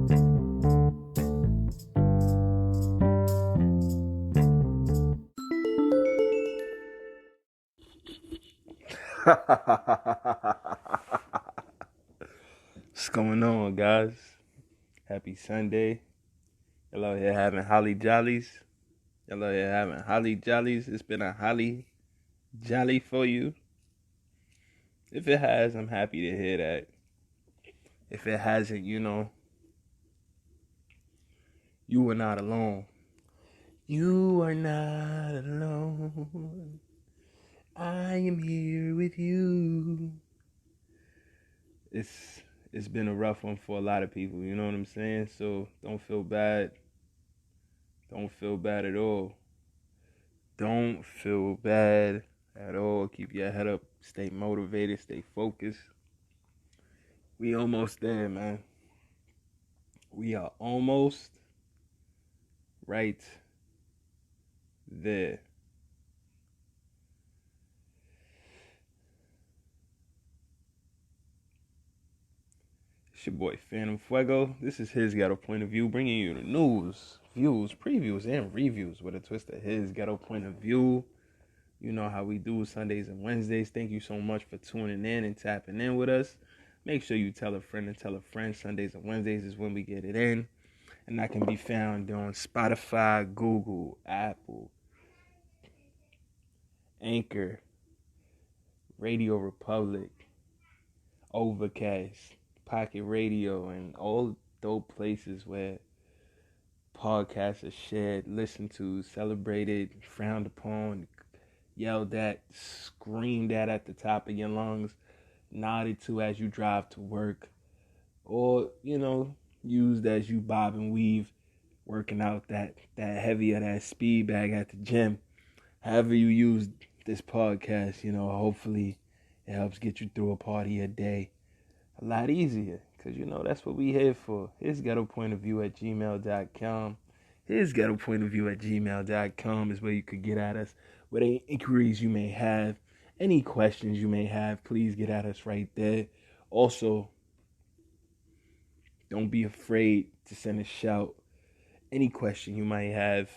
What's going on, guys? Happy Sunday. Y'all out here having holly jollies. Y'all out here having holly jollies. It's been a holly jolly for you. If it has, I'm happy to hear that. If it hasn't, you are not alone. You are not alone. I am here with you. It's been a rough one for a lot of people, you know what I'm saying? So don't feel bad. Don't feel bad at all. Don't feel bad at all. Keep your head up. Stay motivated. Stay focused. We almost there, man. We are almost right there. It's your boy Phantm Phuego. This is his ghetto point of view, bringing you the news, views, previews, and reviews with a twist of his ghetto point of view. You know how we do Sundays and Wednesdays. Thank you so much for tuning in and tapping in with us. Make sure you tell a friend and tell a friend. Sundays and Wednesdays is when we get it in. And that can be found on Spotify, Google, Apple, Anchor, Radio Republic, Overcast, Pocket Radio, and all dope places where podcasts are shared, listened to, celebrated, frowned upon, yelled at, screamed at the top of your lungs, nodded to as you drive to work, or, used as you bob and weave, working out that heavy or that speed bag at the gym. However you use this podcast, hopefully it helps get you through a part of your day a lot easier. Because, that's what we here for. His ghetto point of view at gmail.com. His ghetto point of view at gmail.com is where you could get at us with any inquiries you may have. Any questions you may have, please get at us right there. Also, don't be afraid to send a shout. Any question you might have.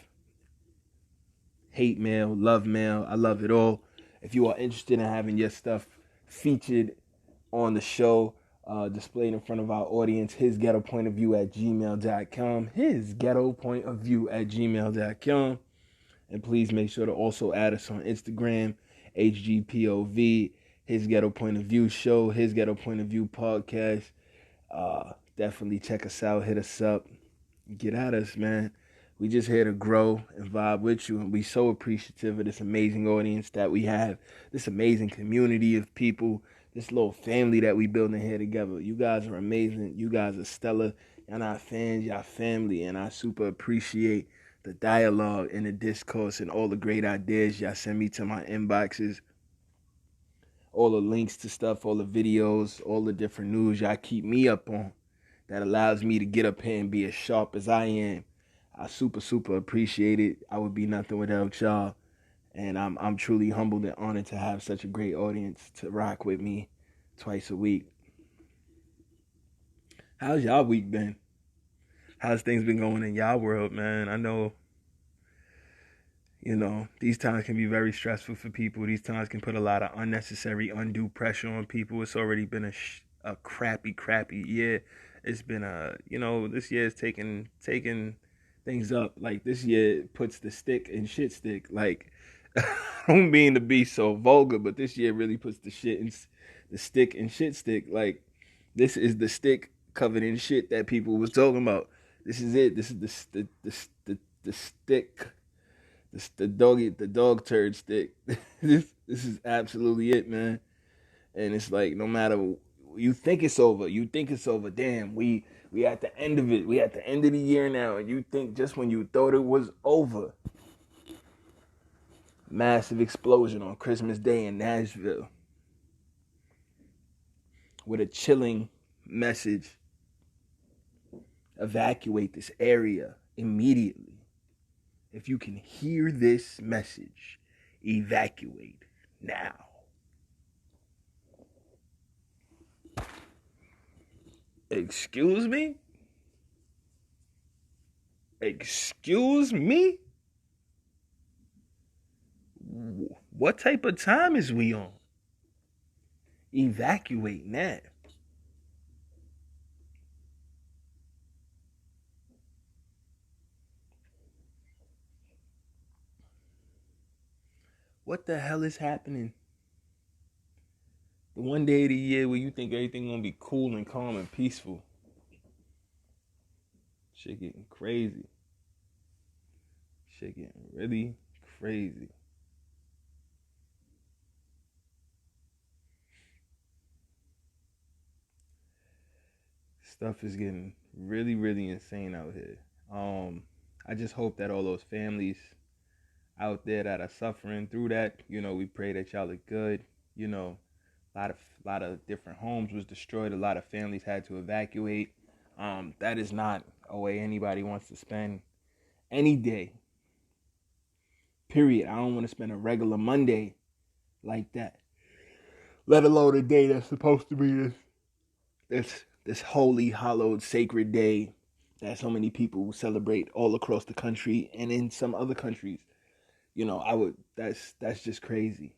Hate mail, love mail, I love it all. If you are interested in having your stuff featured on the show, displayed in front of our audience, his ghetto point of view at gmail.com. His ghetto point of view at gmail.com. And please make sure to also add us on Instagram, HGPOV, his ghetto point of view show, his ghetto point of view podcast. Definitely check us out, hit us up, get at us, man. We just here to grow and vibe with you, and we so appreciative of this amazing audience that we have, this amazing community of people, this little family that we building here together. You guys are amazing. You guys are stellar. Y'all not fans, y'all family, and I super appreciate the dialogue and the discourse and all the great ideas y'all send me to my inboxes. All the links to stuff, all the videos, all the different news y'all keep me up on that allows me to get up here and be as sharp as I am. I super appreciate it. I would be nothing without y'all. And I'm truly humbled and honored to have such a great audience to rock with me twice a week. How's y'all week been? How's things been going in y'all world, man? I know, these times can be very stressful for people. These times can put a lot of unnecessary, undue pressure on people. It's already been a crappy year. It's been this year is taking things up. Like, this year puts the stick in shit stick. Like, I don't mean to be so vulgar, but this year really puts the stick in shit stick. Like, this is the stick covered in shit that people was talking about. This is it. This is the stick, the dog turd stick. this is absolutely it, man. And it's like, no matter, you think it's over. Damn, we at the end of it. We at the end of the year now, and you think just when you thought it was over. Massive explosion on Christmas Day in Nashville with a chilling message. Evacuate this area immediately. If you can hear this message, evacuate now. Excuse me? Excuse me? What type of time is we on? Evacuating that. What the hell is happening? The one day of the year where you think everything gonna be cool and calm and peaceful. Shit getting crazy. Shit getting really crazy. Stuff is getting really, really insane out here. I just hope that all those families out there that are suffering through that, we pray that y'all are good. A lot of different homes was destroyed. A lot of families had to evacuate. That is not a way anybody wants to spend any day. Period. I don't want to spend a regular Monday like that. Let alone a day that's supposed to be this holy, hallowed, sacred day that so many people celebrate all across the country and in some other countries. That's just crazy.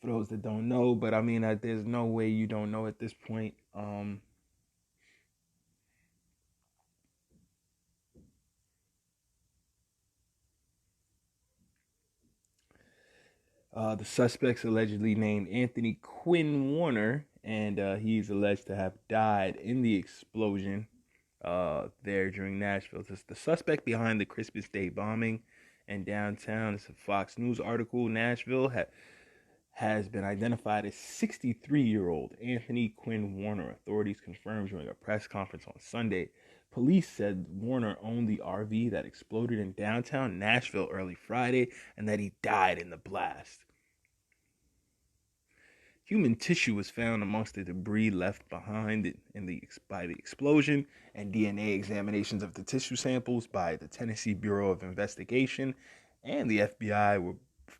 For those that don't know, but I mean, there's no way you don't know at this point. The suspects allegedly named Anthony Quinn Warner, and he's alleged to have died in the explosion there during Nashville. This is the suspect behind the Christmas Day bombing in downtown. It's a Fox News article. Nashville has been identified as 63-year-old Anthony Quinn Warner. Authorities confirmed during a press conference on Sunday. Police said Warner owned the RV that exploded in downtown Nashville early Friday and that he died in the blast. Human tissue was found amongst the debris left behind by the explosion, and DNA examinations of the tissue samples by the Tennessee Bureau of Investigation and the FBI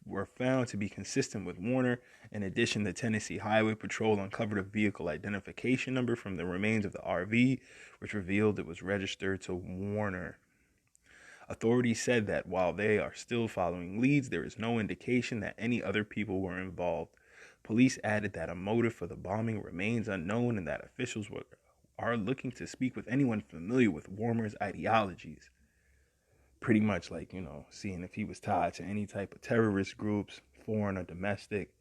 were found to be consistent with Warner. In addition, the Tennessee Highway Patrol uncovered a vehicle identification number from the remains of the RV, which revealed it was registered to Warner. Authorities said that while they are still following leads, there is no indication that any other people were involved. Police added that a motive for the bombing remains unknown and that officials are looking to speak with anyone familiar with Warner's ideologies. Pretty much like, seeing if he was tied to any type of terrorist groups, foreign or domestic.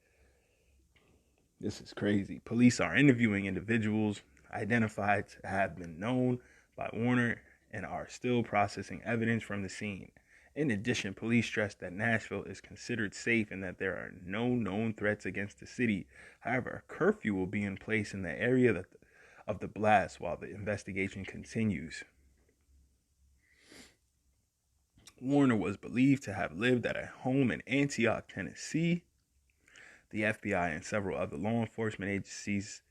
This is crazy. Police are interviewing individuals identified to have been known by Warner and are still processing evidence from the scene. In addition, police stressed that Nashville is considered safe and that there are no known threats against the city. However, a curfew will be in place in the area of the blast while the investigation continues. Warner was believed to have lived at a home in Antioch, Tennessee. The FBI and several other law enforcement agencies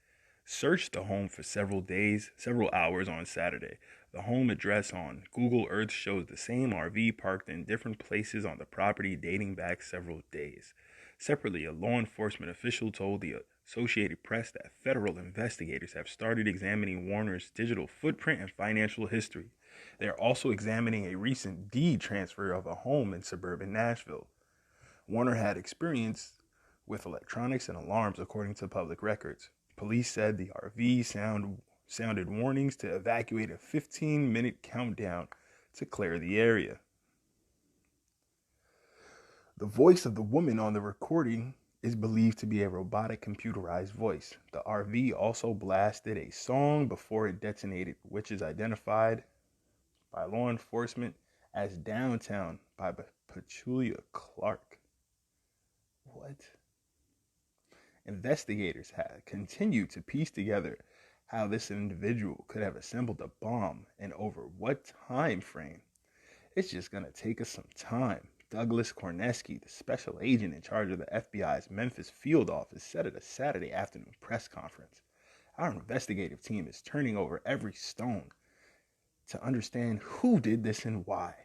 searched the home for several hours on Saturday. The home address on Google Earth shows the same RV parked in different places on the property dating back several days. Separately, a law enforcement official told the Associated Press that federal investigators have started examining Warner's digital footprint and financial history. They are also examining a recent deed transfer of a home in suburban Nashville. Warner had experience with electronics and alarms, according to public records. Police said the RV sounded warnings to evacuate a 15-minute countdown to clear the area. The voice of the woman on the recording is believed to be a robotic computerized voice. The RV also blasted a song before it detonated, which is identified by law enforcement as Downtown by Petulia Clark. What? Investigators have continued to piece together how this individual could have assembled a bomb and over what time frame. It's just going to take us some time. Douglas Korneski, the special agent in charge of the FBI's Memphis field office, said at a Saturday afternoon press conference, "Our investigative team is turning over every stone to understand who did this and why."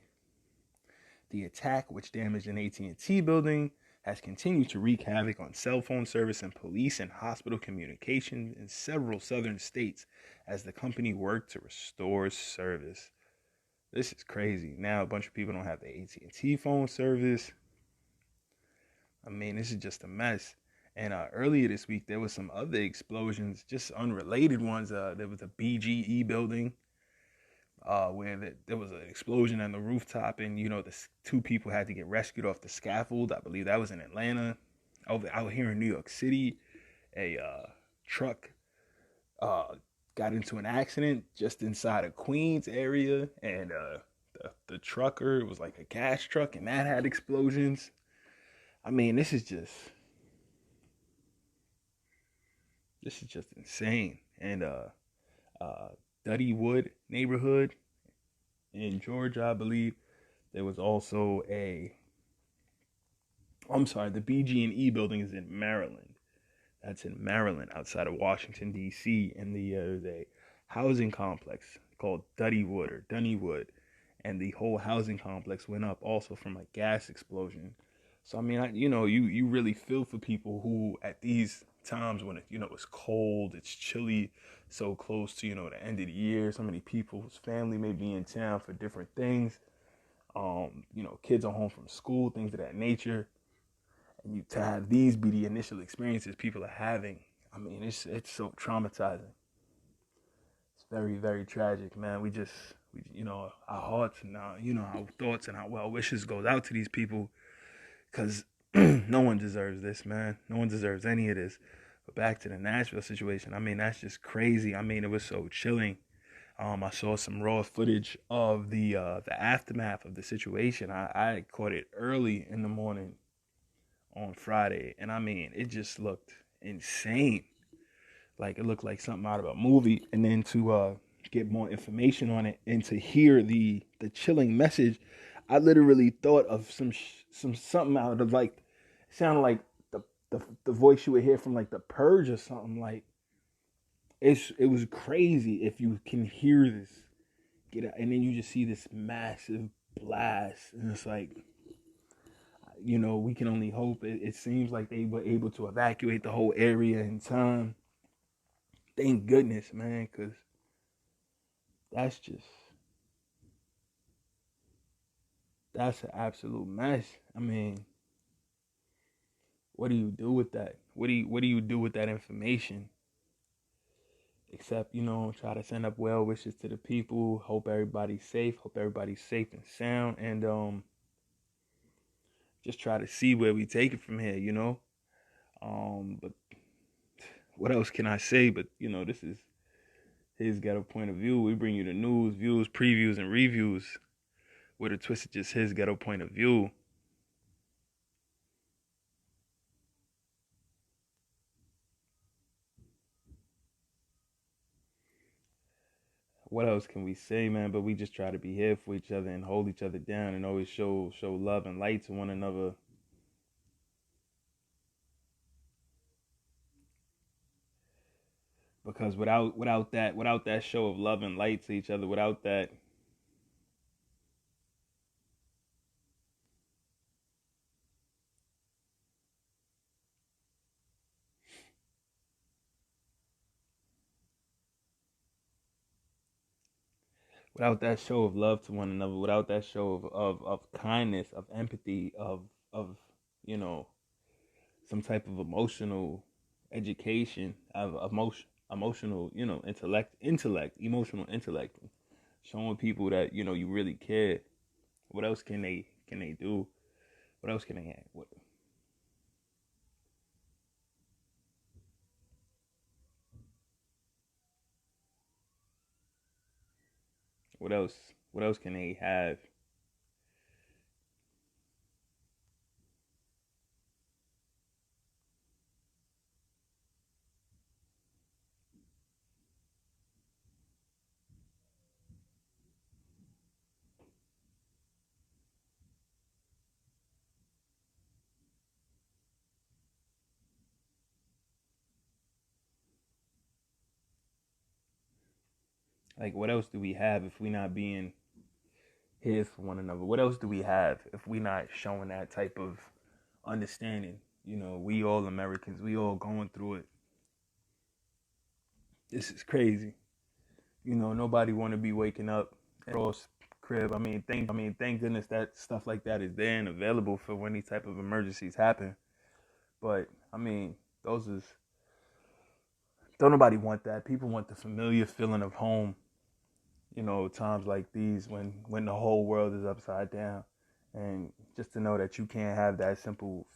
The attack, which damaged an AT&T building, has continued to wreak havoc on cell phone service and police and hospital communication in several southern states as the company worked to restore service. This is crazy. Now a bunch of people don't have the AT&T phone service. I mean, this is just a mess. And earlier this week, there was some other explosions, just unrelated ones. There was a BGE building where there was an explosion on the rooftop, and the two people had to get rescued off the scaffold. I believe that was in Atlanta. Out here in New York City, a truck uh, got into an accident just inside of Queens area, and the trucker, it was like a gas truck, and that had explosions. I mean, this is just insane. And uh, Duddy Wood neighborhood in Georgia, I believe. There was also I'm sorry, the BG&E building is in Maryland. That's in Maryland, outside of Washington, D.C. And there's a housing complex called Duddy Wood or Dunnywood. And the whole housing complex went up also from a gas explosion. So, I mean, you really feel for people who at these times when it's cold, it's chilly, so close to, the end of the year, so many people's family may be in town for different things. Kids are home from school, things of that nature. And you to have these be the initial experiences people are having, I mean, it's so traumatizing. It's very, very tragic, man. Our hearts and our thoughts and our well wishes goes out to these people because no one deserves this, man. No one deserves any of this. But back to the Nashville situation, I mean, that's just crazy. I mean, it was so chilling. I saw some raw footage of the aftermath of the situation. I caught it early in the morning on Friday, and I mean, it just looked insane. Like it looked like something out of a movie. And then to get more information on it and to hear the chilling message, I literally thought of some something out of like it sounded like the voice you would hear from like The Purge or something. Like it was crazy if you can hear this get out, and then you just see this massive blast, and it's like we can only hope. It seems like they were able to evacuate the whole area in time. Thank goodness, man, because that's just that's an absolute mess. I mean, what do you do with that? What do you do with that information? Except, try to send up well wishes to the people. Hope everybody's safe. Hope everybody's safe and sound, and just try to see where we take it from here. But what else can I say? But this is his ghetto point of view. We bring you the news, views, previews, and reviews with a twist of just his ghetto point of view. What else can we say, man? But we just try to be here for each other and hold each other down and always show love and light to one another. Because without that show of love and light to each other, without that show of love to one another, without that show of kindness, of empathy, of you know some type of emotional education, of emotional, emotional intellect, showing people that you really care. What else can they do? What else can they? What else? What else can they have? Like, what else do we have if we not being here for one another? What else do we have if we not showing that type of understanding. We all Americans, we all going through it. This is crazy. Nobody want to be waking up at Ross crib. Thank goodness that stuff like that is there and available for when these type of emergencies happen. But those is don't nobody want that. People want the familiar feeling of home. Times like these when the whole world is upside down, and just to know that you can't have that simple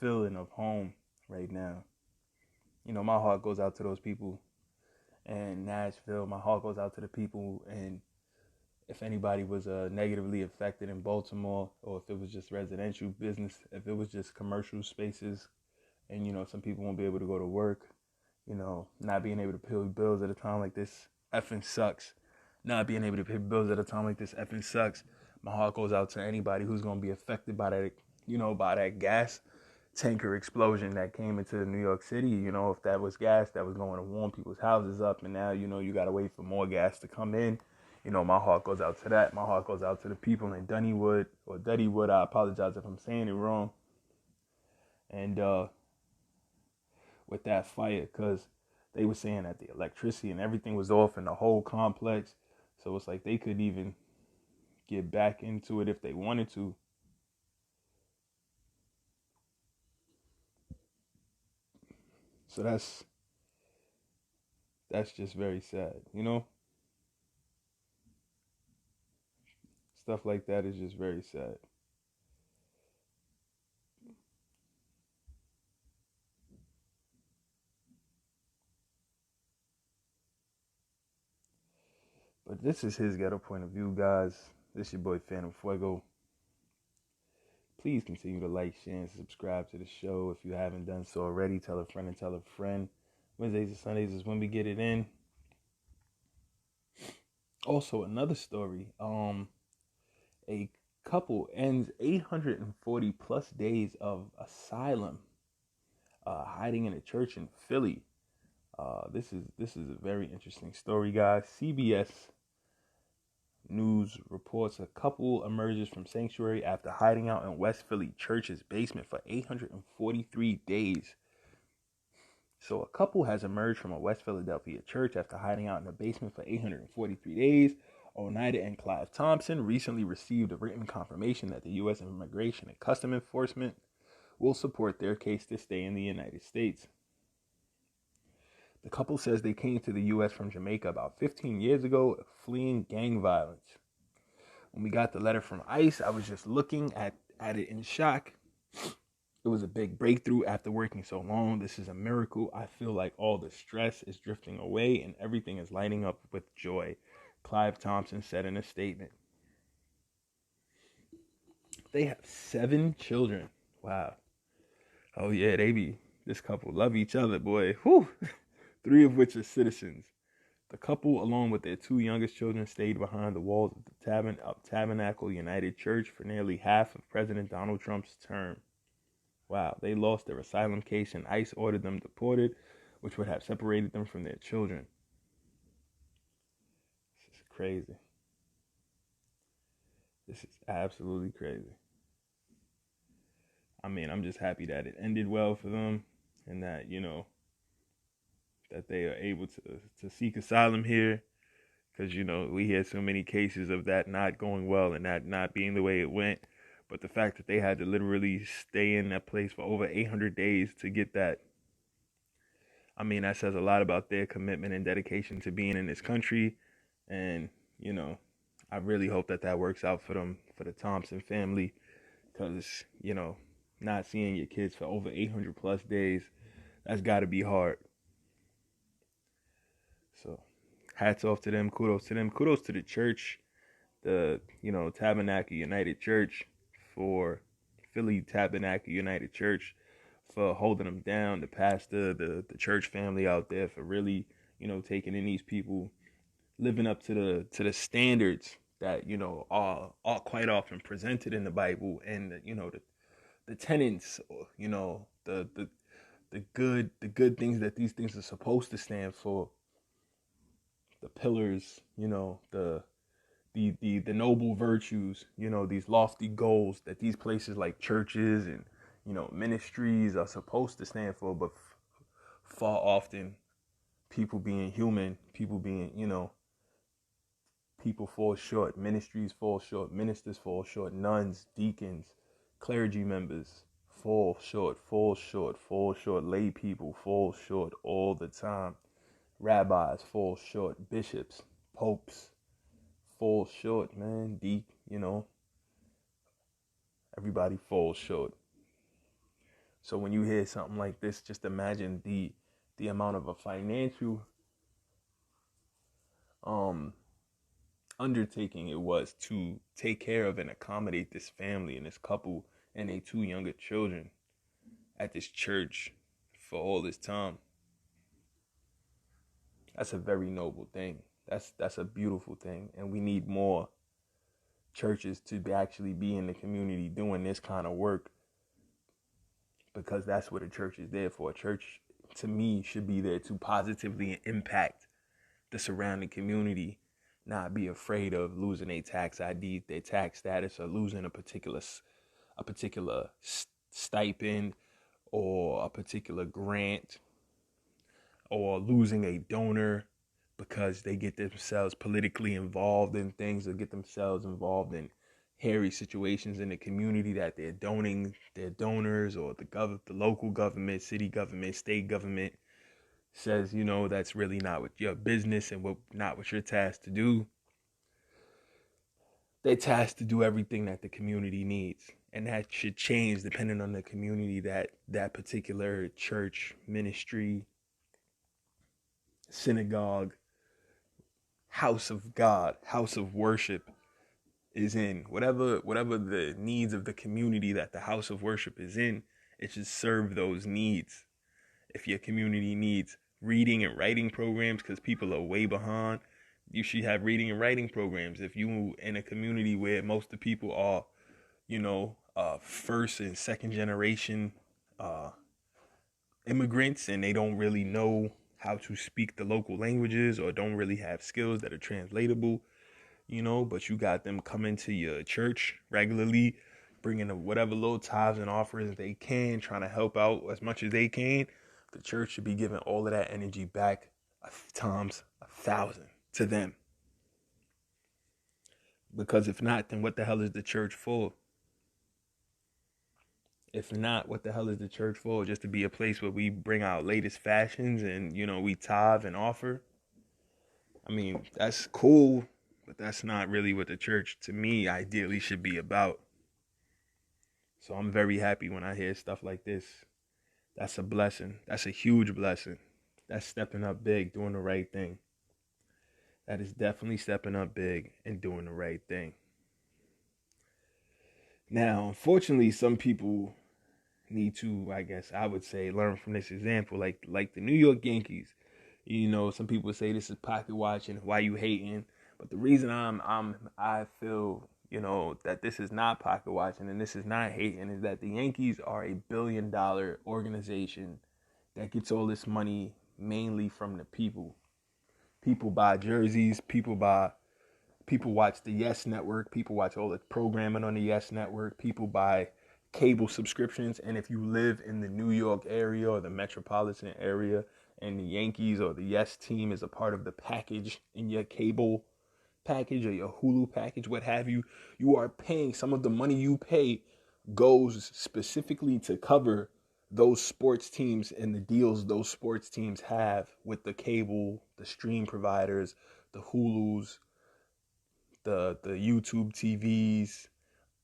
feeling of home right now. My heart goes out to those people in Nashville. My heart goes out to the people, and if anybody was negatively affected in Baltimore, or if it was just residential business, if it was just commercial spaces, and some people won't be able to go to work, not being able to pay bills at a time like this effing sucks. Not being able to pay bills at a time like this effing sucks. My heart goes out to anybody who's gonna be affected by that, by that gas tanker explosion that came into New York City. If that was gas that was going to warm people's houses up, and now you gotta wait for more gas to come in. My heart goes out to that. My heart goes out to the people in Dunnywood or Duddywood. I apologize if I'm saying it wrong. And with that fire, because they were saying that the electricity and everything was off in the whole complex. So it's like they could even get back into it if they wanted to. So that's just very sad, Stuff like that is just very sad. But this is his ghetto point of view, guys. This is your boy Phantm Phuego. Please continue to like, share, and subscribe to the show if you haven't done so already. Tell a friend and tell a friend. Wednesdays and Sundays is when we get it in. Also, another story. A couple ends 840 plus days of asylum, hiding in a church in Philly. This is a very interesting story, guys. CBS News reports a couple emerges from sanctuary after hiding out in West Philly church's basement for 843 days. So a couple has emerged from a West Philadelphia church after hiding out in the basement for 843 days. Oneida and Clive Thompson recently received a written confirmation that the U.S. Immigration and Customs Enforcement will support their case to stay in the United States. The couple says they came to the U.S. from Jamaica about 15 years ago, fleeing gang violence. When we got the letter from ICE, I was just looking at it in shock. It was a big breakthrough after working so long. This is a miracle. I feel like all the stress is drifting away and everything is lighting up with joy, Clive Thompson said in a statement. They have 7 children. Wow. Oh yeah, this couple love each other, boy. Whew. 3 of which are citizens. The couple, along with their 2 youngest children, stayed behind the walls of the Tabernacle United Church for nearly half of President Donald Trump's term. Wow, they lost their asylum case and ICE ordered them deported, which would have separated them from their children. This is crazy. This is absolutely crazy. I'm just happy that it ended well for them and that, that they are able to seek asylum here, because we hear so many cases of that not going well and that not being the way it went. But the fact that they had to literally stay in that place for over 800 days to get that, that says a lot about their commitment and dedication to being in this country. And I really hope that works out for them, for the Thompson family, because not seeing your kids for over 800 plus days, that's got to be hard. So hats off to them. Kudos to them. Kudos to the church, the, Tabernacle United Church, for Philly Tabernacle United Church, for holding them down. The pastor, the church family out there, for really, taking in these people, living up to the standards that, are quite often presented in the Bible, and, the tenets, the good things that these things are supposed to stand for. The pillars, the noble virtues, these lofty goals that these places like churches and, ministries are supposed to stand for, but far often people being human, people being, people fall short, ministries fall short, ministers fall short, nuns, deacons, clergy members fall short, fall short, fall short, lay people fall short all the time, rabbis fall short, bishops, popes fall short, man, everybody falls short. So when you hear something like this, just imagine the amount of a financial undertaking it was to take care of and accommodate this family and this couple and their two younger children at this church for all this time. That's a very noble thing. That's a beautiful thing, and we need more churches to actually be in the community doing this kind of work, because that's what a church is there for. A church, to me, should be there to positively impact the surrounding community, not be afraid of losing their tax ID, their tax status, or losing a particular stipend or a particular grant, or losing a donor because they get themselves politically involved in things, or get themselves involved in hairy situations in the community that they're donating their donors, or the local government, city government, state government says, that's really not what your business and not what you're tasked to do. They're tasked to do everything that the community needs. And that should change depending on the community that particular church, ministry, synagogue, house of God, house of worship is in. Whatever the needs of the community that the house of worship is in, it should serve those needs. If your community needs reading and writing programs because people are way behind, you should have reading and writing programs. If you in a community where most of the people are, first and second generation immigrants, and they don't really know how to speak the local languages, or don't really have skills that are translatable, but you got them coming to your church regularly, bringing whatever little tithes and offerings they can, trying to help out as much as they can. The church should be giving all of that energy back times 1,000 to them. Because if not, then what the hell is the church for? If not, what the hell is the church for? Just to be a place where we bring our latest fashions and, we tithe and offer? I mean, that's cool, but that's not really what the church, to me, ideally should be about. So I'm very happy when I hear stuff like this. That's a blessing. That's a huge blessing. That's stepping up big, doing the right thing. That is definitely stepping up big and doing the right thing. Now, unfortunately, some people need to, I guess I would say, learn from this example, like the New York Yankees. Some people say this is pocket watching, why you hating? But the reason I feel, that this is not pocket watching and this is not hating is that the Yankees are a $1 billion organization that gets all this money mainly from the people. People buy jerseys, people watch the Yes Network, people watch all the programming on the Yes Network, people buy cable subscriptions. And if you live in the New York area or the metropolitan area, and the Yankees or the Yes team is a part of the package in your cable package or your Hulu package, what have you, you are paying, some of the money you pay goes specifically to cover those sports teams and the deals those sports teams have with the cable, the stream providers, the Hulus, the YouTube TVs,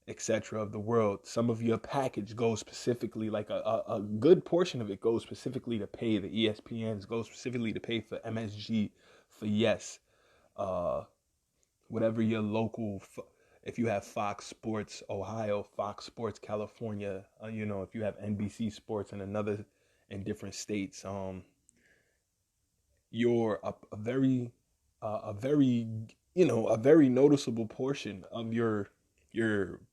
etc. of the world. Some of your package goes specifically, like a good portion of it goes specifically to pay the ESPNs, goes specifically to pay for MSG, for Yes, whatever your local, if you have Fox Sports Ohio, Fox Sports California, if you have NBC Sports in different states, you're a very noticeable portion of your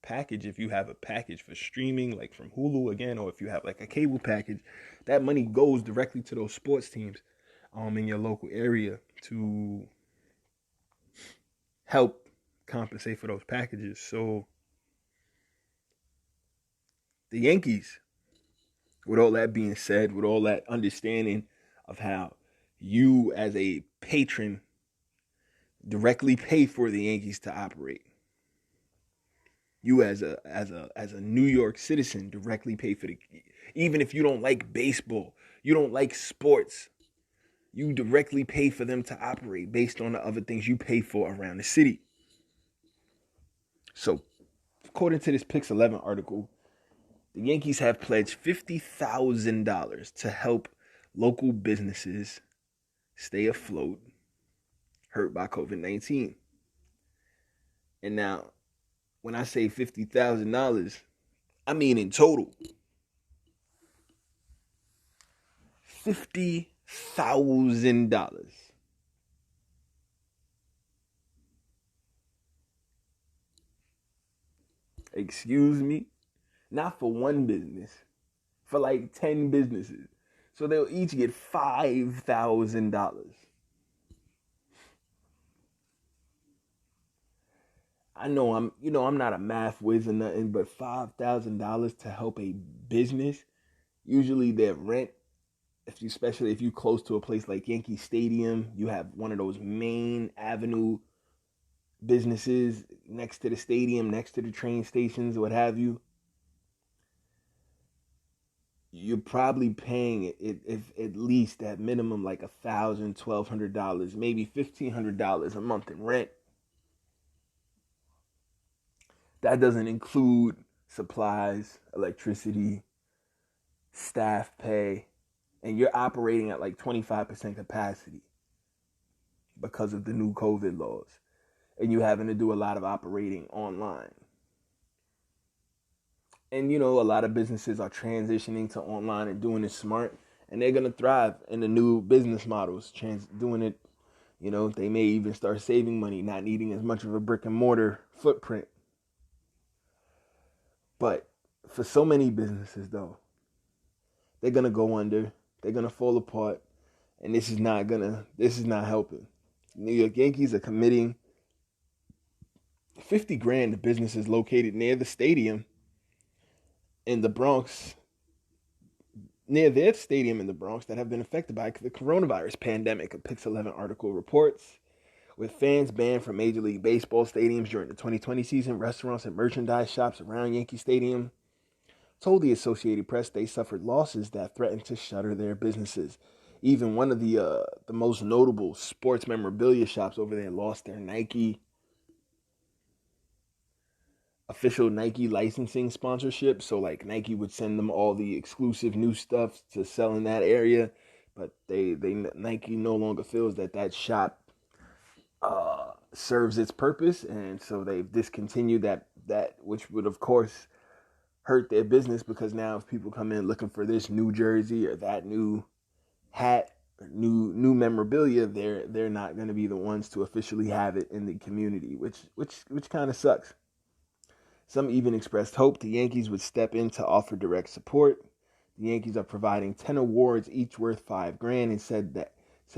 package. If you have a package for streaming, like from Hulu again, or if you have like a cable package, that money goes directly to those sports teams in your local area to help compensate for those packages. So the Yankees, With all that being said, with all that understanding of how you as a patron directly pay for the Yankees to operate, you as a New York citizen directly pay for the, even if you don't like baseball, you don't like sports, you directly pay for them to operate based on the other things you pay for around the city. So, according to this Pix 11 article, the Yankees have pledged $50,000 to help local businesses stay afloat hurt by COVID-19. And now, when I say $50,000, I mean in total. $50,000. Excuse me? Not for one business, for like 10 businesses. So they'll each get $5,000. I know I'm not a math whiz or nothing, but $5,000 to help a business, usually their rent, especially if you close to a place like Yankee Stadium, you have one of those main avenue businesses next to the stadium, next to the train stations, what have you. You're probably paying it if at least at minimum like $1,000, $1,200, maybe $1,500 a month in rent. That doesn't include supplies, electricity, staff pay, and you're operating at like 25% capacity because of the new COVID laws. And you having to do a lot of operating online. And a lot of businesses are transitioning to online and doing it smart, and they're gonna thrive in the new business models, doing it. They may even start saving money, not needing as much of a brick and mortar footprint. But for so many businesses, though, they're gonna go under, they're gonna fall apart, and this is not helping. New York Yankees are committing $50,000 to businesses located near the stadium in the Bronx, near their stadium in the Bronx that have been affected by the coronavirus pandemic, a Pix 11 article reports. With fans banned from Major League Baseball stadiums during the 2020 season, restaurants and merchandise shops around Yankee Stadium told the Associated Press they suffered losses that threatened to shutter their businesses. Even one of the most notable sports memorabilia shops over there lost their official Nike licensing sponsorship. So like Nike would send them all the exclusive new stuff to sell in that area, but Nike no longer feels that shop serves its purpose, and so they've discontinued that, which would of course hurt their business, because now if people come in looking for this new jersey or that new hat or new memorabilia, they're not going to be the ones to officially have it in the community, which kind of sucks. Some even expressed hope the Yankees would step in to offer direct support. The Yankees are providing 10 awards, each worth $5,000, and said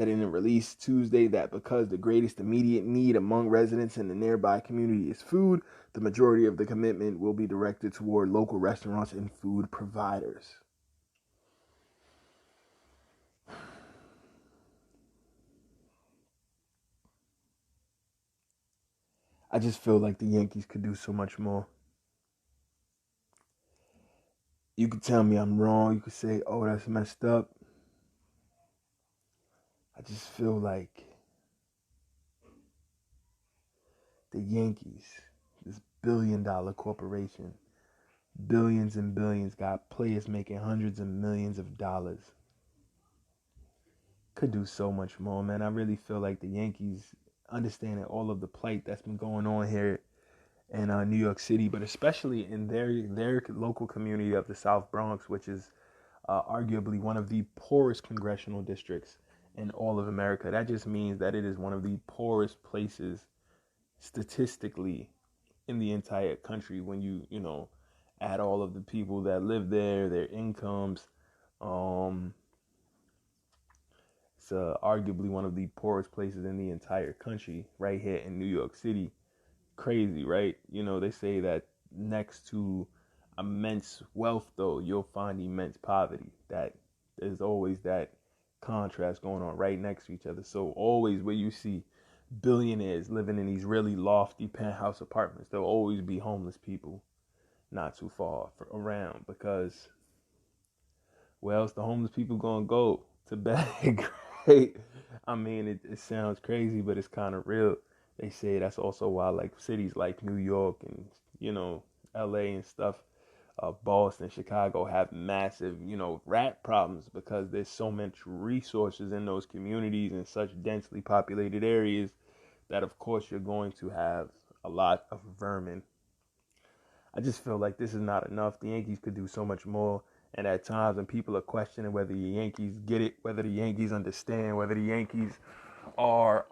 in a release Tuesday that because the greatest immediate need among residents in the nearby community is food, the majority of the commitment will be directed toward local restaurants and food providers. I just feel like the Yankees could do so much more. You could tell me I'm wrong. You could say, oh, that's messed up. I just feel like the Yankees, this billion-dollar corporation, billions and billions, got players making hundreds of millions of dollars, could do so much more, man. I really feel like the Yankees, understanding all of the plight that's been going on here in New York City, but especially in their local community of the South Bronx, which is arguably one of the poorest congressional districts in all of America. That just means that it is one of the poorest places statistically in the entire country when you add all of the people that live there, their incomes. It's arguably one of the poorest places in the entire country, right here in New York City. Crazy, right? They say that next to immense wealth, though, you'll find immense poverty. That there's always that contrast going on right next to each other. So always where you see billionaires living in these really lofty penthouse apartments, there'll always be homeless people not too far around, because where else the homeless people gonna go to beg? Great. I mean, it sounds crazy, but it's kind of real. They say that's also why like cities like New York and LA and stuff, Boston, Chicago have massive rat problems, because there's so much resources in those communities in such densely populated areas that of course you're going to have a lot of vermin. I just feel like this is not enough. The Yankees could do so much more. And at times when people are questioning whether the Yankees get it, whether the Yankees understand, whether the Yankees are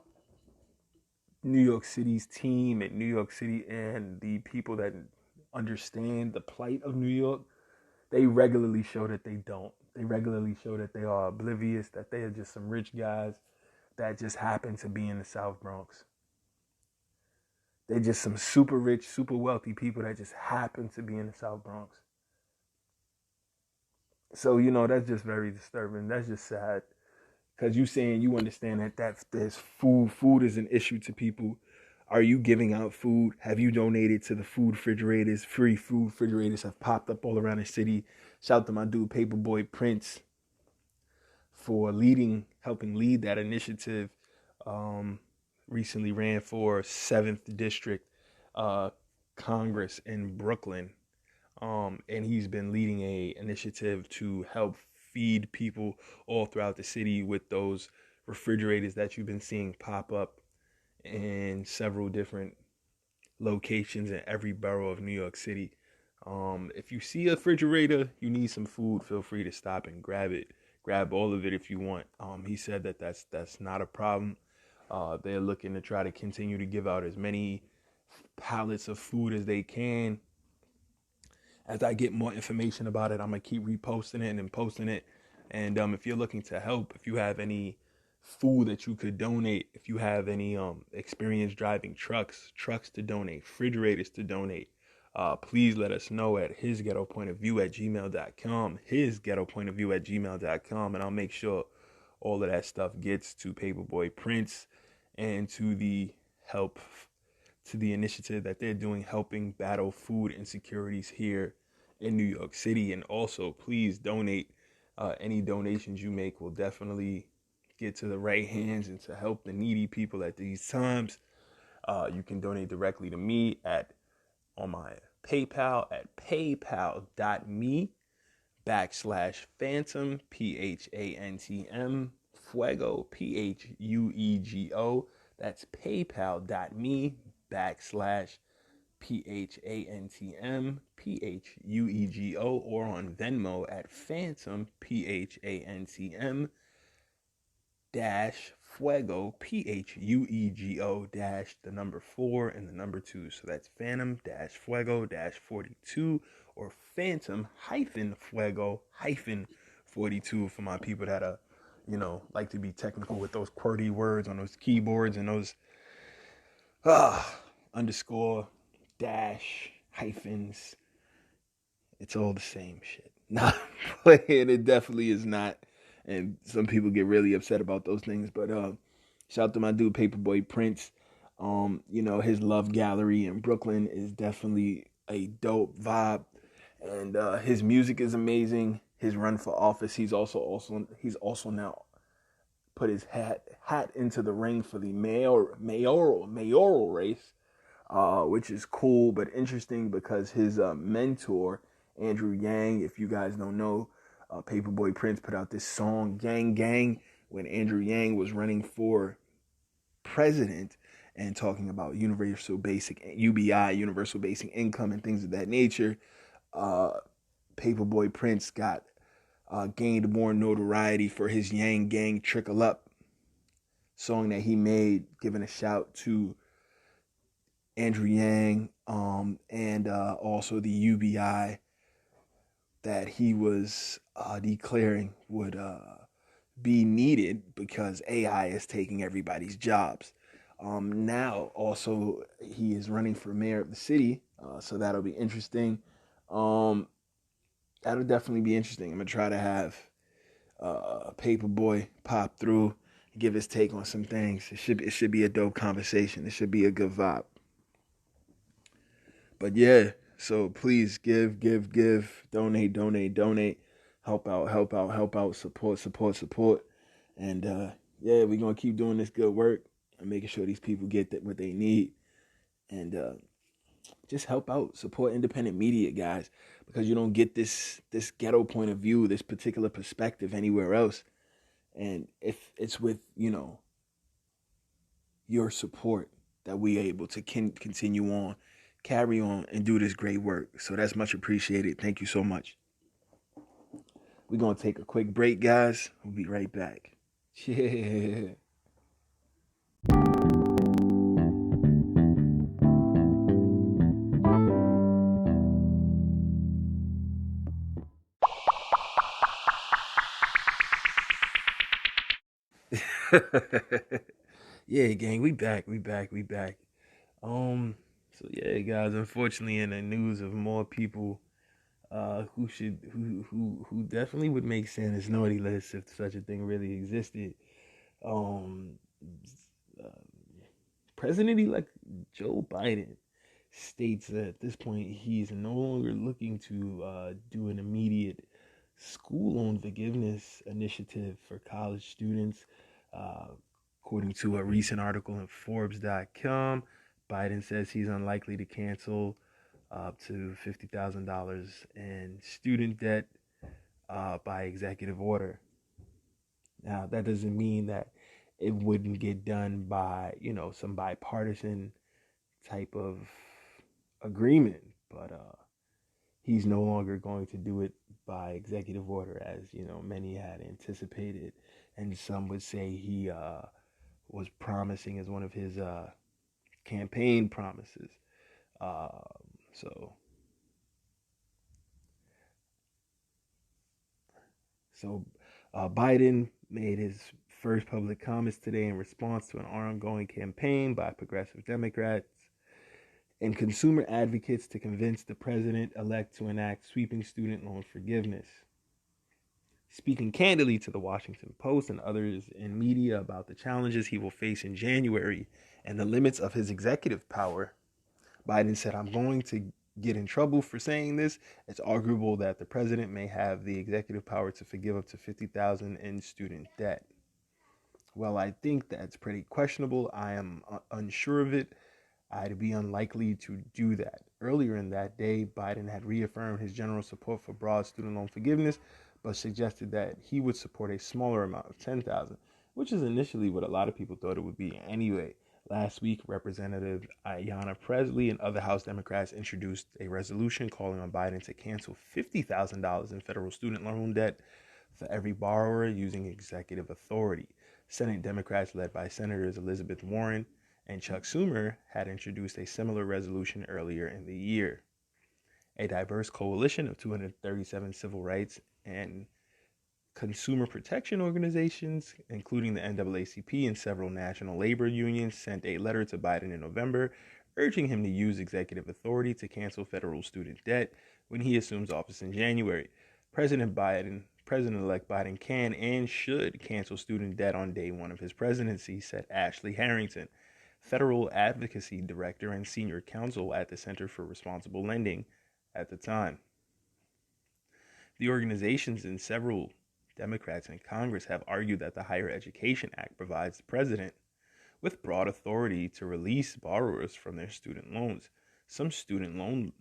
New York City's team and New York City and the people that understand the plight of New York, they regularly show that they don't. They regularly show that they are oblivious, that they are just some rich guys that just happen to be in the South Bronx. They're just some super rich, super wealthy people that just happen to be in the South Bronx. So, that's just very disturbing. That's just sad. Because you saying you understand that there's food. Food is an issue to people. Are you giving out food? Have you donated to the food refrigerators? Free food refrigerators have popped up all around the city. Shout out to my dude, Paperboy Prince, for helping lead that initiative. Recently ran for 7th District Congress in Brooklyn. And he's been leading a initiative to help feed people all throughout the city with those refrigerators that you've been seeing pop up in several different locations in every borough of New York City. If you see a refrigerator, you need some food, feel free to stop and grab it. Grab all of it if you want. He said that's not a problem. They're looking to try to continue to give out as many pallets of food as they can. As I get more information about it, I'm going to keep reposting it and posting it. And if you're looking to help, if you have any food that you could donate, if you have any experience driving trucks to donate, refrigerators to donate, please let us know at hisghettopointofview@gmail.com, hisghettopointofview@gmail.com, and I'll make sure all of that stuff gets to Paperboy Prince and to the initiative that they're doing, helping battle food insecurities here in New York City. And also, please donate. Any donations you make will definitely get to the right hands and to help the needy people at these times. You can donate directly to me on my PayPal at paypal.me/Phantm, Phantm Phuego, Phuego. That's paypal.me/PHANTM PHUEGO, or on Venmo at Phantm PHANTM Phuego PHUEGO the number 4 and the number 2. So that's Phantm Phuego 42 or Phantm Phuego 42 for my people that are like to be technical with those QWERTY words on those keyboards and those underscore dash hyphens. It's all the same shit. Not playing. It definitely is not. And some people get really upset about those things. But shout out to my dude Paperboy Prince. His Love Gallery in Brooklyn is definitely a dope vibe, and his music is amazing. His run for office, he's also now put his hat into the ring for the mayoral race, which is cool but interesting, because his mentor Andrew Yang, if you guys don't know, Paperboy Prince put out this song "Gang Gang" when Andrew Yang was running for president and talking about universal basic UBI, universal basic income, and things of that nature. Paperboy Prince gained more notoriety for his Yang Gang Trickle Up song that he made, giving a shout to Andrew Yang, and also the UBI that he was declaring would be needed because AI is taking everybody's jobs. Now, also, he is running for mayor of the city, so that'll be interesting. Um, that'll definitely be interesting. I'm gonna try to have Paperboy pop through, give his take on some things. It should be a dope conversation. It should be a good vibe. But yeah, so please give, donate, help out, support. And yeah, we're gonna keep doing this good work and making sure these people get what they need. And just help out, support independent media, guys, because you don't get this ghetto point of view, this particular perspective anywhere else. And if it's with your support that we able to continue on, carry on, and do this great work. So that's much appreciated. Thank you so much. We're gonna take a quick break, guys. We'll be right back. Yeah. Yeah, gang, we back. Um, so yeah, guys, unfortunately in the news of more people who definitely would make Santa's naughty list if such a thing really existed. Um uh, President-elect Joe Biden states that at this point he's no longer looking to do an immediate school loan forgiveness initiative for college students. Uh, According to a recent article in Forbes.com, Biden says he's unlikely to cancel up to $50,000 in student debt by executive order. Now, that doesn't mean that it wouldn't get done by, some bipartisan type of agreement, but he's no longer going to do it by executive order as, many had anticipated. And some would say he was promising as one of his campaign promises. So So Biden made his first public comments today in response to an ongoing campaign by progressive Democrats and consumer advocates to convince the president elect to enact sweeping student loan forgiveness. Speaking candidly to the Washington Post and others in media about the challenges he will face in January and the limits of his executive power, Biden said, "I'm going to get in trouble for saying this. It's arguable that the president may have the executive power to forgive up to $50,000 in student debt. Well, I think that's pretty questionable. I am unsure of it. I'd be unlikely to do that." Earlier in that day, Biden had reaffirmed his general support for broad student loan forgiveness, but suggested that he would support a smaller amount of $10,000, which is initially what a lot of people thought it would be anyway. Last week, Representative Ayanna Presley and other House Democrats introduced a resolution calling on Biden to cancel $50,000 in federal student loan debt for every borrower using executive authority. Senate Democrats, led by Senators Elizabeth Warren and Chuck Schumer, had introduced a similar resolution earlier in the year. A diverse coalition of 237 civil rights and consumer protection organizations, including the NAACP and several national labor unions, sent a letter to Biden in November urging him to use executive authority to cancel federal student debt when he assumes office in January. President-elect Biden can and should cancel student debt on day one of his presidency, said Ashley Harrington, federal advocacy director and senior counsel at the Center for Responsible Lending at the time. The organizations and several Democrats in Congress have argued that the Higher Education Act provides the president with broad authority to release borrowers from their student loans. Some student loan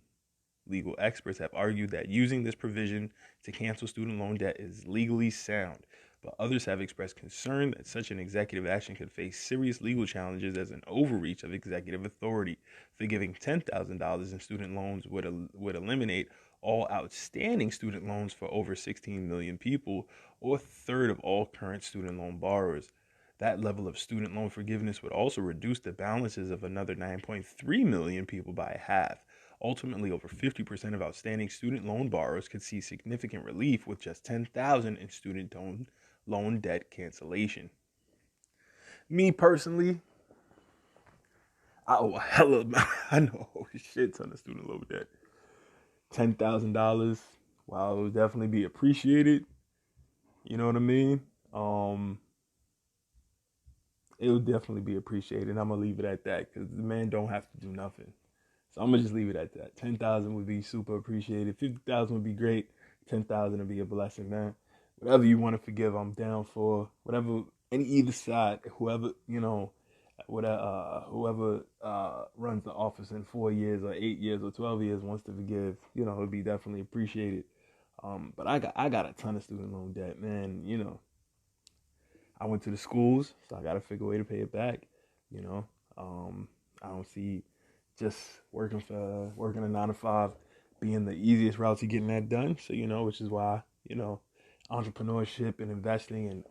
legal experts have argued that using this provision to cancel student loan debt is legally sound, but others have expressed concern that such an executive action could face serious legal challenges as an overreach of executive authority. Forgiving $10,000 in student loans would eliminate all outstanding student loans for over 16 million people, or a third of all current student loan borrowers. That level of student loan forgiveness would also reduce the balances of another 9.3 million people by half. Ultimately, over 50% of outstanding student loan borrowers could see significant relief with just $10,000 in student loan debt cancellation. Me personally, I owe a hella amount. I know a shit ton of student loan debt. $10,000, while it would definitely be appreciated, you know what I mean? Um, it would definitely be appreciated. And I'm gonna leave it at that because the man don't have to do nothing. So I'm gonna just leave it at that. 10,000 would be super appreciated. 50,000 would be great. 10,000 would be a blessing, man. Whatever you want to forgive, I'm down for. Whatever, any either side, whoever whoever runs the office in 4 years or 8 years or 12 years wants to forgive, it'd be definitely appreciated. But I got a ton of student loan debt, man. I went to the schools, so I got to figure a way to pay it back. You know, I don't see just working a 9 to 5 being the easiest route to getting that done. So which is why entrepreneurship and investing and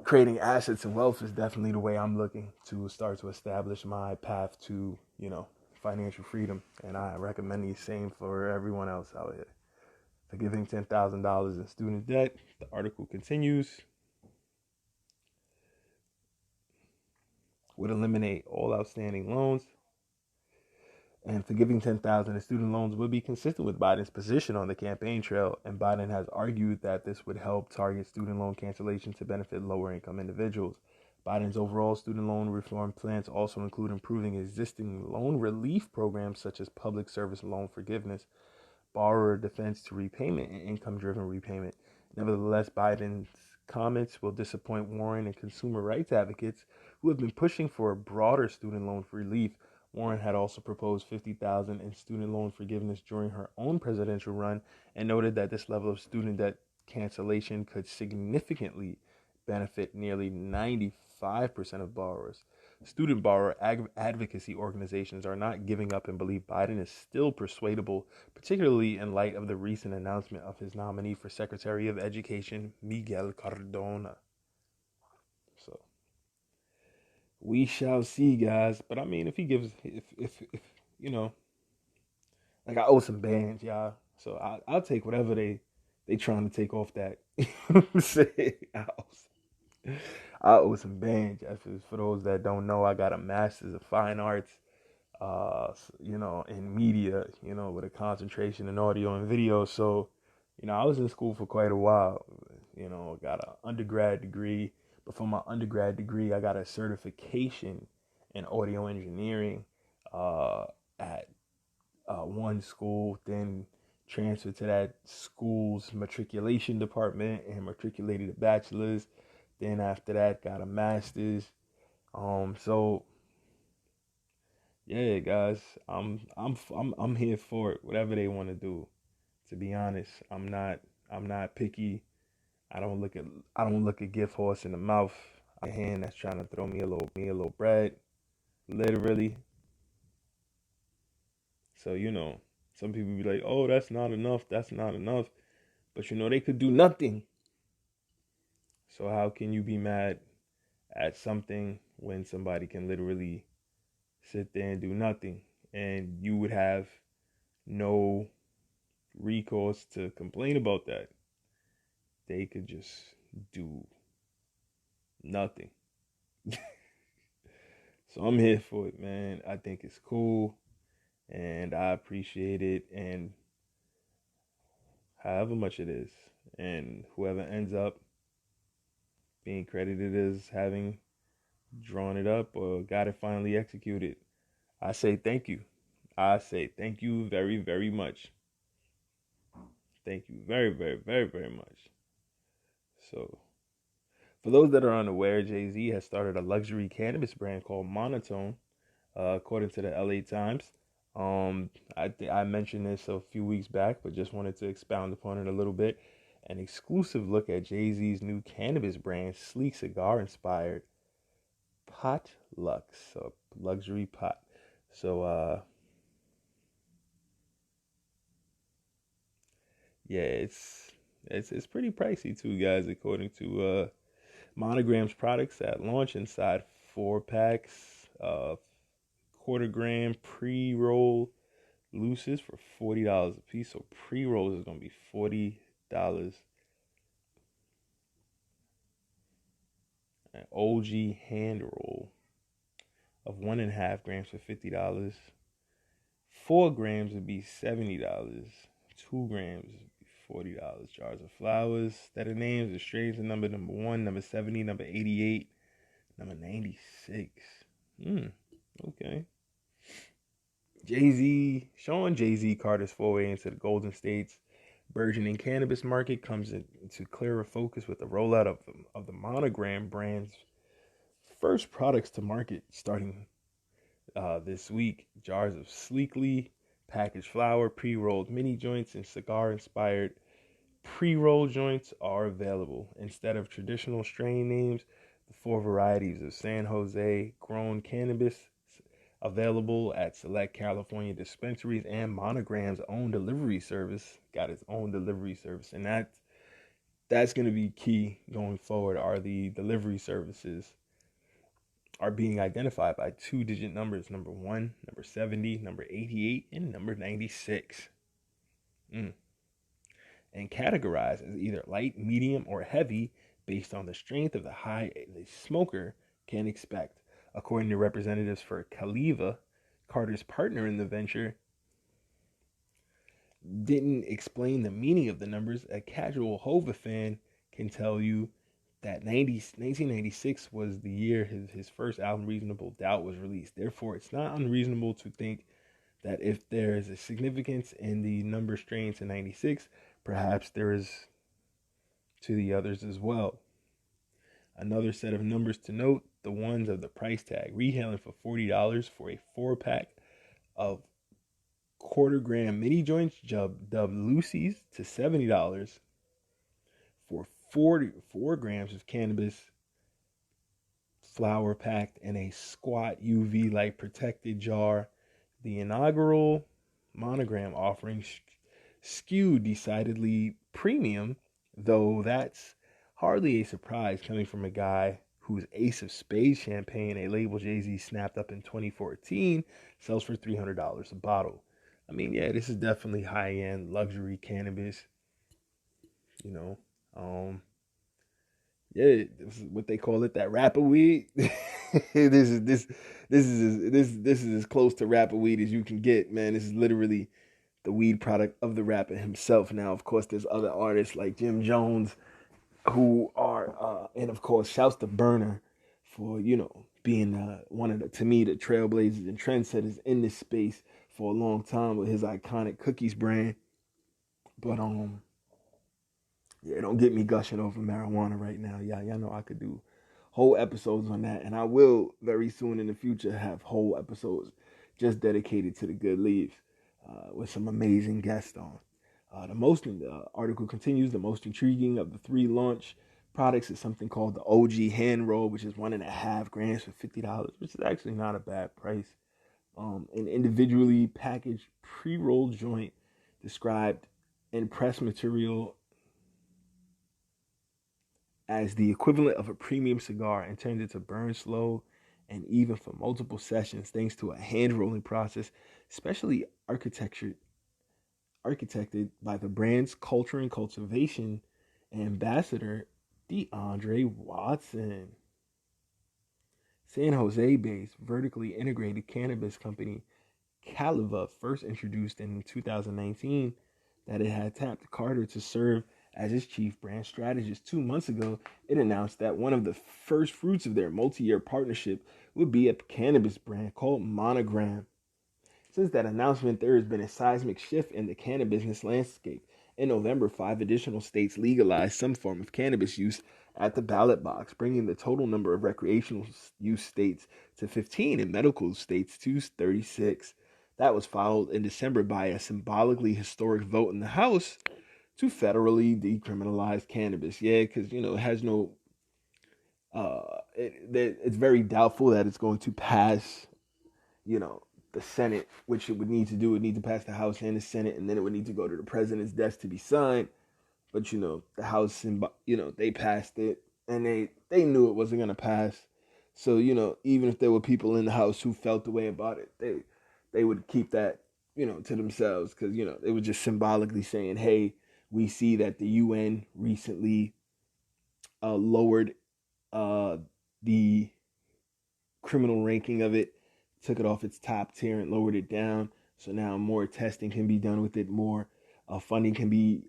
creating assets and wealth is definitely the way I'm looking to start to establish my path to financial freedom. And I recommend the same for everyone else out here. Forgiving $10,000 in student debt. The article continues. Would eliminate all outstanding loans, and forgiving $10,000 in student loans would be consistent with Biden's position on the campaign trail, and Biden has argued that this would help target student loan cancellation to benefit lower-income individuals. Biden's overall student loan reform plans also include improving existing loan relief programs such as public service loan forgiveness, borrower defense to repayment, and income-driven repayment. Nevertheless, Biden's comments will disappoint Warren and consumer rights advocates who have been pushing for a broader student loan relief. Warren had also proposed $50,000 in student loan forgiveness during her own presidential run and noted that this level of student debt cancellation could significantly benefit nearly 95% of borrowers. Student borrower advocacy organizations are not giving up and believe Biden is still persuadable, particularly in light of the recent announcement of his nominee for Secretary of Education, Miguel Cardona. So we shall see, guys. But I mean, if he gives, if like I owe some bands, y'all. So I'll take whatever they trying to take off that. Say I owe some bands. For those that don't know, I got a master's of fine arts, in media, with a concentration in audio and video. So, I was in school for quite a while. Got an undergrad degree. But for my undergrad degree, I got a certification in audio engineering at one school, then transferred to that school's matriculation department and matriculated a bachelor's. Then after that, got a master's. So yeah, guys, I'm here for it. Whatever they want to do. To be honest, I'm not picky. I don't look a gift horse in the mouth. A hand that's trying to throw me a little bread, literally. So some people be like, "Oh, that's not enough. That's not enough." But they could do nothing. So how can you be mad at something when somebody can literally sit there and do nothing, and you would have no recourse to complain about that? They could just do nothing. So I'm here for it, man. I think it's cool and I appreciate it, and however much it is, and whoever ends up being credited as having drawn it up or got it finally executed, I say thank you. I say thank you very, very much. Thank you very, very, very, very much. So, for those that are unaware, Jay-Z has started a luxury cannabis brand called Monotone, according to the LA Times. I mentioned this a few weeks back, but just wanted to expound upon it a little bit. An exclusive look at Jay-Z's new cannabis brand, sleek cigar-inspired Pot Lux, so luxury pot. So, yeah, it's pretty pricey too, guys, according to Monogram's products that launch inside 4 packs, quarter gram pre-roll looses for $40 a piece. So pre-rolls is gonna be $40. An OG hand roll of 1.5 grams for $50. 4 grams would be $70. 2 grams would be $40. Jars of flowers that are names are strains of number 1, number 70, number 88, number 96. Okay. Jay-Z Carter's foray into the Golden State's burgeoning cannabis market comes into clearer focus with the rollout of the Monogram brand's first products to market starting this week. Jars of sleekly packaged flower, pre-rolled mini joints, and cigar-inspired pre-roll joints are available. Instead of traditional strain names, the 4 varieties of San Jose grown cannabis available at select California dispensaries, and Monogram's own delivery service got its own delivery service, and that's going to be key going forward. Are the delivery services are being identified by 2-digit numbers, number 1, number 70, number 88, and number 96. And categorized as either light, medium, or heavy based on the strength of the high the smoker can expect. According to representatives for Caliva, Carter's partner in the venture, didn't explain the meaning of the numbers. A casual Hova fan can tell you that 1996 was the year his first album, Reasonable Doubt, was released. Therefore, it's not unreasonable to think that if there is a significance in the number strain to 96, perhaps there is to the others as well. Another set of numbers to note, the ones of the price tag, retailing for $40 for a 4-pack of quarter-gram mini joints dubbed Lucy's, to $70 for 44 grams of cannabis flower packed in a squat UV light protected jar. The inaugural Monogram offering skewed decidedly premium, though that's hardly a surprise coming from a guy whose Ace of Spades champagne, a label Jay-Z snapped up in 2014, sells for $300 a bottle. I mean, yeah, this is definitely high-end luxury cannabis. You know, yeah, this is what they call it, that rapper weed. This is as close to rapper weed as you can get, man. This is literally the weed product of the rapper himself. Now, of course, there's other artists like Jim Jones who are, and of course, shouts to Burner for, being one of the, to me, the trailblazers and trendsetters in this space for a long time with his iconic cookies brand. But, yeah, don't get me gushing over marijuana right now. Y'all know I could do whole episodes on that, and I will very soon in the future have whole episodes just dedicated to the good leaves with some amazing guests on. The article continues. The most intriguing of the 3 launch products is something called the OG hand roll, which is 1.5 grams for $50, which is actually not a bad price. An individually packaged pre-rolled joint described in press material as the equivalent of a premium cigar, intended to burn slow and even for multiple sessions thanks to a hand rolling process specially architected by the brand's culture and cultivation ambassador, DeAndre Watson. San Jose-based vertically integrated cannabis company Caliva first introduced in 2019 that it had tapped Carter to serve as its chief brand strategist. 2 months ago, it announced that one of the first fruits of their multi-year partnership would be a cannabis brand called Monogram. Since that announcement, there has been a seismic shift in the cannabis landscape. In November, 5 additional states legalized some form of cannabis use at the ballot box, bringing the total number of recreational use states to 15 and medical states to 36. That was followed in December by a symbolically historic vote in the House to federally decriminalize cannabis. Yeah, because, it has no, it's very doubtful that it's going to pass, the Senate, which it would need to do. It would need to pass the House and the Senate, and then it would need to go to the president's desk to be signed. But, the House, they passed it, and they knew it wasn't going to pass. So, even if there were people in the House who felt the way about it, they would keep that, to themselves, because, they were just symbolically saying, hey, we see that the UN recently lowered the criminal ranking of it, took it off its top tier and lowered it down. So now more testing can be done with it, more funding can be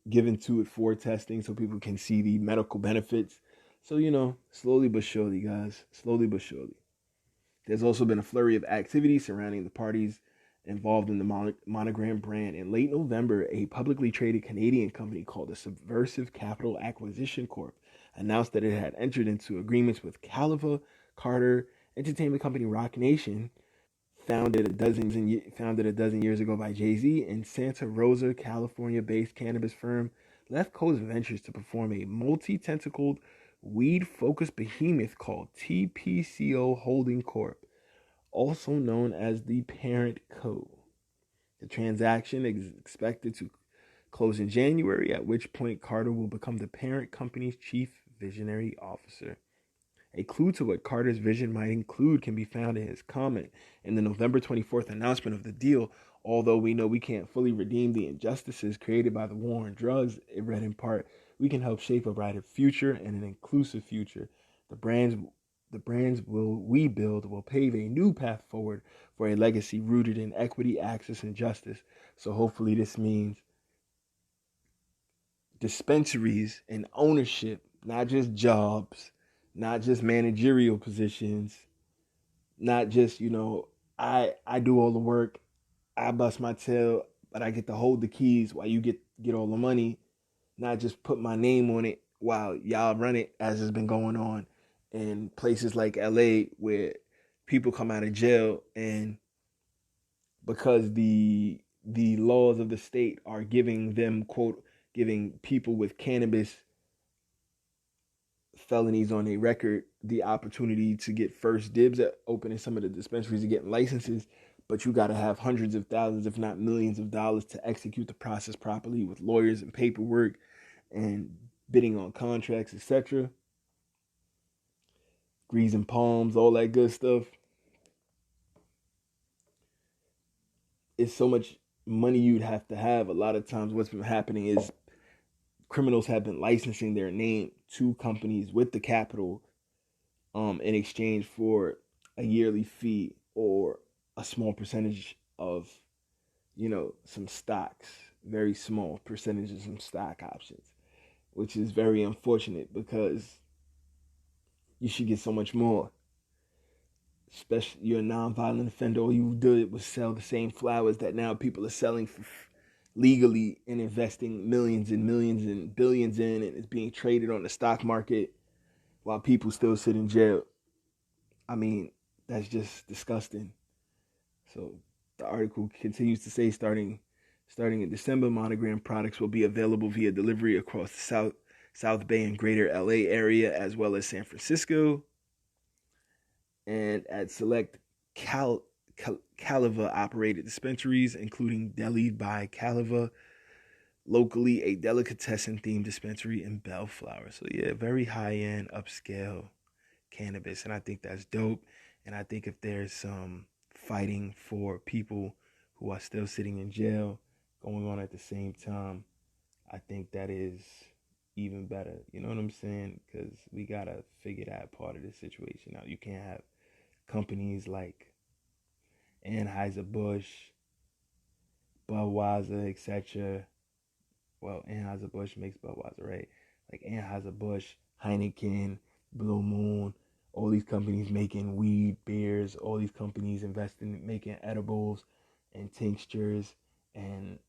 given to it for testing so people can see the medical benefits. So, slowly but surely, guys, slowly but surely. There's also been a flurry of activity surrounding the parties involved in the Monogram brand. In late November, a publicly traded Canadian company called the Subversive Capital Acquisition Corp announced that it had entered into agreements with Caliva, Carter, entertainment company Rock Nation, founded a dozen years ago by Jay-Z, and Santa Rosa, California-based cannabis firm Left Coast Ventures to perform a multi-tentacled weed-focused behemoth called TPCO Holding Corp, also known as the parent co. The transaction is expected to close in January, at which point Carter will become the parent company's chief visionary officer. A clue to what Carter's vision might include can be found in his comment in the November 24th announcement of the deal. Although we know we can't fully redeem the injustices created by the war on drugs, it read in part, we can help shape a brighter future and an inclusive future. The brands we build will pave a new path forward for a legacy rooted in equity, access, and justice. So hopefully this means dispensaries and ownership, not just jobs, not just managerial positions, not just, I do all the work, I bust my tail, but I get to hold the keys while you get all the money, not just put my name on it while y'all run it, as has been going on in places like LA where people come out of jail, and because the laws of the state are giving them, quote, giving people with cannabis felonies on a record the opportunity to get first dibs at opening some of the dispensaries and getting licenses, but you got to have hundreds of thousands, if not millions of dollars to execute the process properly with lawyers and paperwork and bidding on contracts, etc. Greasing palms, all that good stuff. It's so much money you'd have to have. A lot of times what's been happening is criminals have been licensing their name to companies with the capital in exchange for a yearly fee or a small percentage of, some stocks, very small percentages of some stock options, which is very unfortunate because you should get so much more. Especially you're a nonviolent offender, all you did was sell the same flowers that now people are selling for legally and investing millions and millions and billions in, and it's being traded on the stock market while people still sit in jail. I mean, that's just disgusting. So the article continues to say starting in December, Monogram products will be available via delivery across the South Bay and Greater LA area, as well as San Francisco, and at select Caliva operated dispensaries, including Deli by Caliva, locally a delicatessen themed dispensary in Bellflower. So yeah, very high end, upscale cannabis, and I think that's dope. And I think if there's some fighting for people who are still sitting in jail going on at the same time, I think that is even better. You know what I'm saying? Because we gotta figure that part of the situation out. You can't have companies like Anheuser-Busch, Budweiser, etc. Well, Anheuser-Busch makes Budweiser, right? Like Anheuser-Busch, Heineken, Blue Moon, all these companies making weed, beers, all these companies investing in making edibles and tinctures, and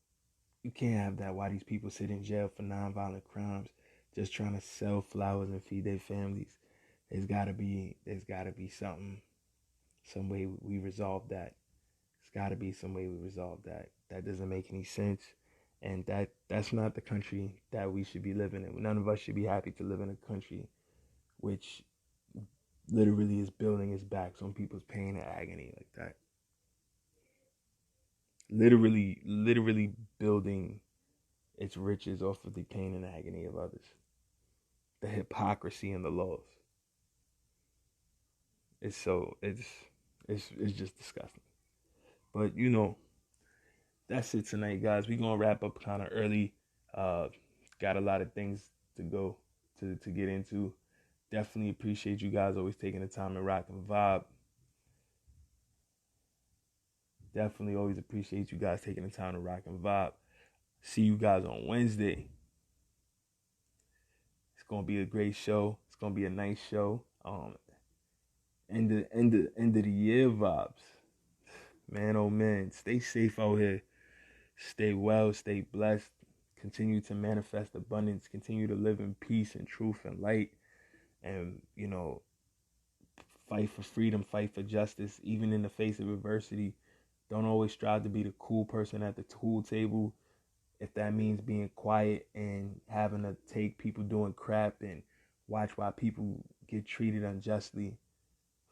you can't have that while these people sit in jail for nonviolent crimes just trying to sell flowers and feed their families. There's gotta be something, some way we resolve that. There's gotta be some way we resolve that. That doesn't make any sense. And that's not the country that we should be living in. None of us should be happy to live in a country which literally is building its backs on people's pain and agony like that. Literally building its riches off of the pain and agony of others. The hypocrisy in the laws. It's just disgusting. But that's it tonight, guys. We're gonna wrap up kind of early. Uh, got a lot of things to go to get into. Definitely appreciate you guys always taking the time to rock and vibe. Definitely always appreciate you guys taking the time to rock and vibe. See you guys on Wednesday. It's gonna be a great show. It's gonna be a nice show. End of the year vibes. Man, oh man, stay safe out here. Stay well, stay blessed. Continue to manifest abundance. Continue to live in peace and truth and light. And, fight for freedom, fight for justice, even in the face of adversity. Don't always strive to be the cool person at the pool table. If that means being quiet and having to take people doing crap and watch why people get treated unjustly,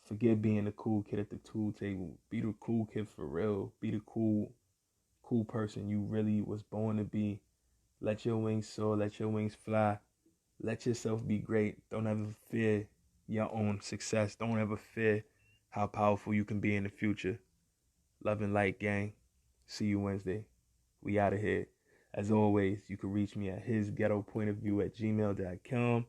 forget being the cool kid at the tool table. Be the cool kid for real. Be the cool person you really was born to be. Let your wings soar. Let your wings fly. Let yourself be great. Don't ever fear your own success. Don't ever fear how powerful you can be in the future. Love and light, gang. See you Wednesday. We out of here. As always, you can reach me at hisghettopointofview@gmail.com.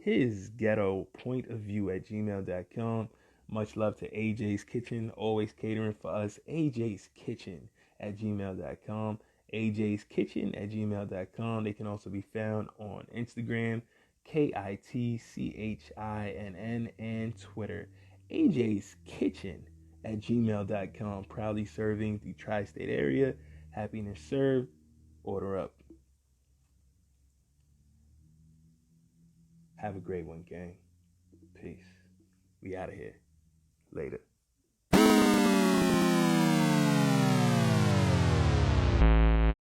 Hisghettopointofview@gmail.com. Much love to AJ's Kitchen, always catering for us. AJ's Kitchen at gmail.com. AJ's Kitchen at gmail.com. They can also be found on Instagram, KITCHINN, and Twitter. AJ's Kitchen at gmail.com. Proudly serving the tri-state area. Happiness served. Order up. Have a great one, gang. Peace. We out of here. Later.